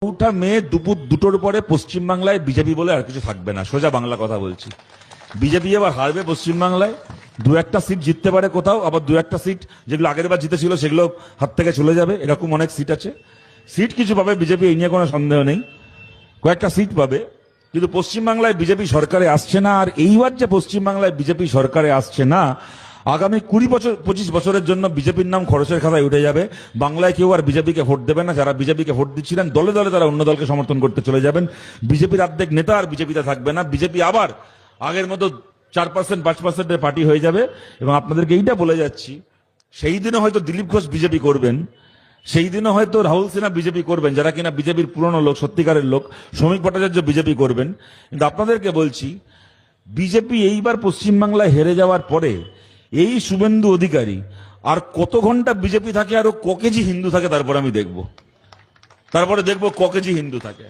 চৌঠা মে দুপুর 2টোর পরে পশ্চিমবাংলায় বিজেপি বলে আর কিছু থাকবে না। সোজা বাংলা কথা বলছি, বিজেপি এবার হারবে পশ্চিমবাংলায়, 2-1টা সিট জিততে পারে কোথাও, আবার 2-1টা সিট যেগুলো আগের বার জিতেছিল সেগুলো হাত থেকে চলে যাবে। এরকম অনেক সিট আছে, সিট কিছু পাবে বিজেপি, এই নিয়ে কোনো সন্দেহ নেই, কয়েকটা সিট পাবে। কিন্তু পশ্চিমবাংলায় বিজেপি সরকারে আসছে না। আর এইবার যে পশ্চিমবাংলায় বিজেপি সরকারে আসছে না, আগামী 20-25 বছরের জন্য বিজেপির নাম খরচের খাতায় উঠে যাবে। বাংলায় কেউ আর বিজেপিকে ভোট দেবে না। যারা বিজেপিকে ভোট দিচ্ছিলেন দলে দলে তারা অন্য দলকে সমর্থন করতে চলে যাবেন। বিজেপির অর্ধেক নেতা আর বিজেপিতে থাকবে না। বিজেপি আবার আগের মতো 4% 5%-এর পার্টি হয়ে যাবে। এবং আপনাদেরকে এইটা বলে যাচ্ছি, সেই দিনে হয়তো দিলীপ ঘোষ বিজেপি করবেন, সেই দিনও হয়তো রাহুল সিনহা বিজেপি করবেন, যারা কিনা বিজেপির পুরনো লোক, সত্যিকারের লোক। শ্রমিক ভট্টাচার্য বিজেপি করবেন। কিন্তু আপনাদেরকে বলছি, বিজেপি এইবার পশ্চিমবাংলায় হেরে যাওয়ার পরে এই শুভেন্দু অধিকারী আর কত ঘন্টা বিজেপি থাকে, আর ও ক কেজি হিন্দু থাকে, তারপরে আমি দেখব, তারপরে দেখবো ক কেজি হিন্দু থাকে।